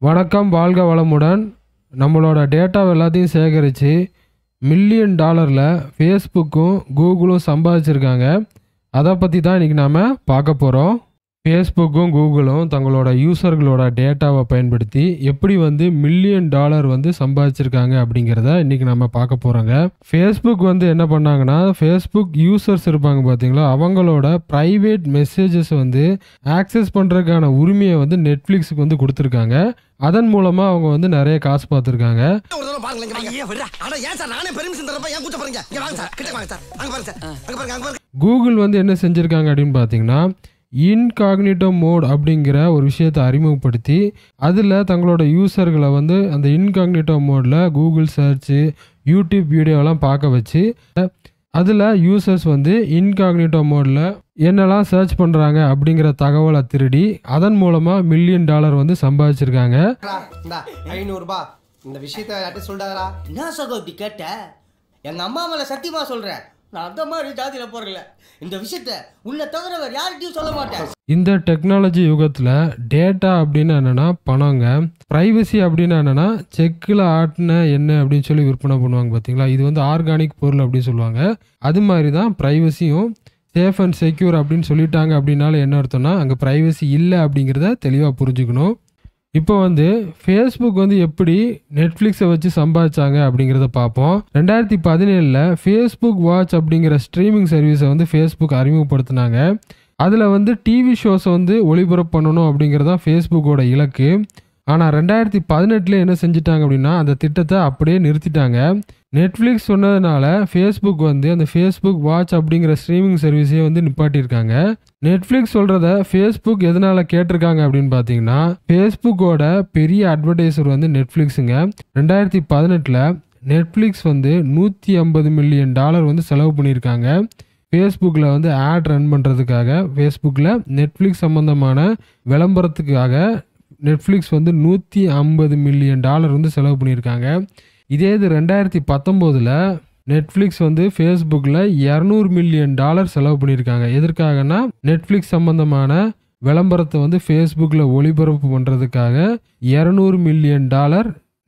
வணக்கம், வாழ்க வளமுடன். நம்மளோட டேட்டாவை எல்லாத்தையும் சேகரித்து மில்லியன் டாலரில் ஃபேஸ்புக்கும் கூகுளும் சம்பாதிச்சிருக்காங்க. அதை பற்றி தான் இன்றைக்கி நாம் பார்க்க போகிறோம். ஃபேஸ்புக்கும் கூகுளும் தங்களோட யூசர்களோட டேட்டாவை பயன்படுத்தி எப்படி மில்லியன் டாலர் சம்பாதிச்சிருக்காங்க அப்படிங்கிறத இன்றைக்கி நம்ம பார்க்க போகிறோங்க. ஃபேஸ்புக் என்ன பண்ணாங்கன்னா, ஃபேஸ்புக் யூசர்ஸ் இருப்பாங்க பார்த்தீங்களா, அவங்களோட ப்ரைவேட் மெசேஜஸ் ஆக்சஸ் பண்ணுறதுக்கான உரிமையை நெட்ஃப்ளிக்ஸுக்கு கொடுத்துருக்காங்க. அதன் மூலமாக அவங்க நிறைய காசு பார்த்துருக்காங்க. கூகுள் என்ன செஞ்சுருக்காங்க அப்படின்னு பார்த்தீங்கன்னா, இன்காக்னிட்டோ மோட் அப்படிங்கிற ஒரு விஷயத்தை அறிமுகப்படுத்தி அதில் தங்களோட யூசர்களை அந்த இன்காக்னிட்டோ மோடில் கூகுள் சர்ச்சு, யூடியூப் வீடியோலாம் பார்க்க வச்சு அதில் யூசர்ஸ் இன்காக்னிட்டோ மோடில் என்னெல்லாம் சர்ச் பண்ணுறாங்க அப்படிங்கிற தகவலை திருடி அதன் மூலமாக மில்லியன் டாலர் சம்பாதிச்சிருக்காங்க. 500 ரூபாய் இந்த விஷயத்தை சொல்றாரா? என்ன சகோ இப்படி கேட்ட? எங்க அம்மா மேல சத்தியமா சொல்றேன், நான் அந்த மாதிரி ஜாதியில போறல. இந்த விஷயத்தை உன்னை தவிர வேற யார்கிட்டயும் சொல்ல மாட்டேன். இந்த டெக்னாலஜி யுகத்தில் டேட்டா அப்படின்னு என்னன்னா பணங்க, ப்ரைவசி அப்படின்னு என்னன்னா செக்கில் ஆட்டின என்ன அப்படின்னு சொல்லி விற்பனை பண்ணுவாங்க பார்த்தீங்களா. இது ஆர்கானிக் பொருள் அப்படின்னு சொல்லுவாங்க. அது மாதிரி தான் ப்ரைவசியும் சேஃப் அண்ட் செக்யூர் அப்படின்னு சொல்லிட்டாங்க. அப்படின்னால என்ன அர்த்தம்னா அங்கே ப்ரைவசி இல்லை அப்படிங்கிறத தெளிவாக புரிஞ்சுக்கணும். இப்போ ஃபேஸ்புக் எப்படி நெட்ஃப்ளிக்ஸை வச்சு சம்பாதிச்சாங்க அப்படிங்கிறத பார்ப்போம். 2017 ஃபேஸ்புக் வாட்ச் அப்படிங்கிற ஸ்ட்ரீமிங் சர்வீஸை ஃபேஸ்புக் அறிமுகப்படுத்தினாங்க. அதில் டிவி ஷோஸை ஒளிபரப்பு பண்ணணும் அப்படிங்கிறதான் ஃபேஸ்புக்கோட இலக்கு. ஆனால் 2018 என்ன செஞ்சிட்டாங்க அப்படின்னா அந்த திட்டத்தை அப்படியே நிறுத்திட்டாங்க. நெட்ஃப்ளிக்ஸ் சொன்னதுனால ஃபேஸ்புக் அந்த ஃபேஸ்புக் வாட்ச் அப்படிங்கிற ஸ்ட்ரீமிங் சர்வீஸையே நிப்பாட்டியிருக்காங்க. நெட்ஃப்ளிக்ஸ் சொல்கிறத ஃபேஸ்புக் எதனால் கேட்டிருக்காங்க அப்படின்னு பார்த்தீங்கன்னா, ஃபேஸ்புக்கோட பெரிய அட்வர்டைசர் நெட்ஃப்ளிக்ஸுங்க. 2018 நெட்ஃப்ளிக்ஸ் $150 மில்லியன் செலவு பண்ணியிருக்காங்க. ஃபேஸ்புக்கில் ஆட் ரன் பண்ணுறதுக்காக, ஃபேஸ்புக்கில் நெட்ஃப்ளிக்ஸ் சம்மந்தமான விளம்பரத்துக்காக நெட்ஃப்ளிக்ஸ் $150 மில்லியன் செலவு பண்ணியிருக்காங்க. இதே இது 2019 நெட்ஃப்ளிக்ஸ் ஃபேஸ்புக்கில் $200 மில்லியன் செலவு பண்ணியிருக்காங்க. எதற்காகனா நெட்ஃப்ளிக்ஸ் சம்மந்தமான விளம்பரத்தை ஃபேஸ்புக்கில் ஒளிபரப்பு பண்ணுறதுக்காக $200 மில்லியன்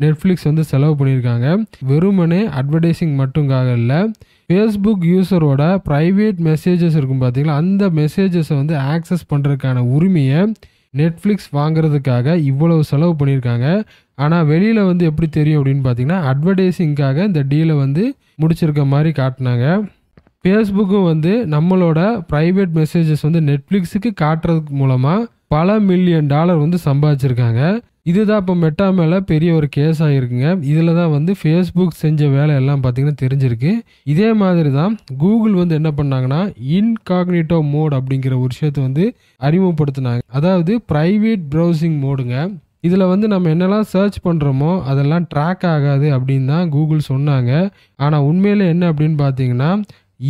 நெட்ஃப்ளிக்ஸ் செலவு பண்ணியிருக்காங்க. வெறுமனே அட்வர்டைசிங் மட்டும்காக இல்லை, ஃபேஸ்புக் யூசரோட ப்ரைவேட் மெசேஜஸ் இருக்கும் பார்த்தீங்களா, அந்த மெசேஜஸை ஆக்சஸ் பண்ணுறதுக்கான உரிமையை நெட்ஃப்ளிக்ஸ் வாங்குறதுக்காக இவ்வளவு செலவு பண்ணியிருக்காங்க. ஆனால் வெளியில் எப்படி தெரியும் அப்படின்னு பார்த்தீங்கன்னா, அட்வர்டைஸிங்காக இந்த டீலை முடிச்சிருக்க மாதிரி காட்டினாங்க. ஃபேஸ்புக்கும் நம்மளோட ப்ரைவேட் மெசேஜஸ் நெட்ஃப்ளிக்ஸுக்கு காட்டுறதுக்கு மூலமாக பல மில்லியன் டாலர் சம்பாதிச்சிருக்காங்க. இதுதான் இப்போ மெட்டா மேலே பெரிய ஒரு கேஸ் ஆகிருக்குங்க. இதில் தான் ஃபேஸ்புக் செஞ்ச வேலை எல்லாம் பார்த்தீங்கன்னா தெரிஞ்சிருக்கு. இதே மாதிரி தான் கூகுள் என்ன பண்ணாங்கன்னா, இன்காக்னிட்டோ மோட் அப்படிங்கிற ஒரு விஷயத்தை அறிமுகப்படுத்தினாங்க. அதாவது ப்ரைவேட் ப்ரௌசிங் மோடுங்க. இதில் நம்ம என்னெல்லாம் சர்ச் பண்ணுறோமோ அதெல்லாம் ட்ராக் ஆகாது அப்படின்னு தான் கூகுள் சொன்னாங்க. ஆனால் உண்மையில் என்ன அப்படின்னு பார்த்தீங்கன்னா,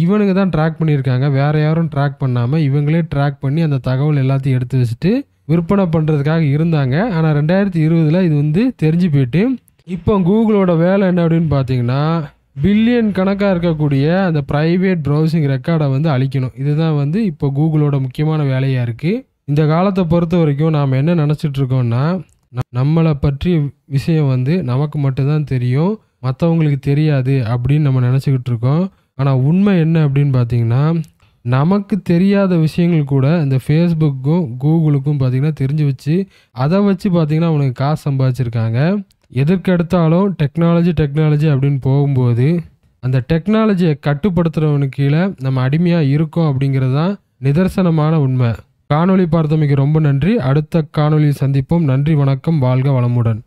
இவனுங்க தான் ட்ராக் பண்ணியிருக்காங்க, வேறு யாரும் ட்ராக் பண்ணாமல் இவங்களே ட்ராக் பண்ணி அந்த தகவல் எல்லாத்தையும் எடுத்து வச்சுட்டு விற்பனை பண்ணுறதுக்காக இருந்தாங்க. ஆனால் 2020 இது தெரிஞ்சு போயிட்டு இப்போ கூகுளோட வேலை என்ன அப்படின்னு பார்த்தீங்கன்னா, பில்லியன் கணக்காக இருக்கக்கூடிய அந்த ப்ரைவேட் ப்ரௌசிங் ரெக்கார்டை அழிக்கணும். இதுதான் இப்போ கூகுளோட முக்கியமான வேலையாக இருக்குது. இந்த காலத்தை பொறுத்த வரைக்கும் நாம் என்ன நினச்சிட்டு இருக்கோம்னா, நம்மளை பற்றிய விஷயம் நமக்கு மட்டும்தான் தெரியும், மற்றவங்களுக்கு தெரியாது அப்படின்னு நம்ம நினச்சிக்கிட்டு இருக்கோம். ஆனால் உண்மை என்ன அப்படின்னு பார்த்தீங்கன்னா, நமக்கு தெரியாத விஷயங்கள் கூட இந்த ஃபேஸ்புக்கும் கூகுளுக்கும் பார்த்தீங்கன்னா தெரிஞ்சு வச்சு அதை வச்சு பார்த்தீங்கன்னா அவனுக்கு காசு சம்பாதிச்சிருக்காங்க. எதற்கெடுத்தாலும் டெக்னாலஜி அப்படின்னு போகும்போது அந்த டெக்னாலஜியை கட்டுப்படுத்துகிறவனுக்கு கீழே நம்ம அடிமையாக இருக்கோம் அப்படிங்கிறது தான் நிதர்சனமான உண்மை. காணொளி பார்த்தமைக்கு ரொம்ப நன்றி. அடுத்த காணொளியில் சந்திப்போம். நன்றி, வணக்கம், வாழ்க வளமுடன்.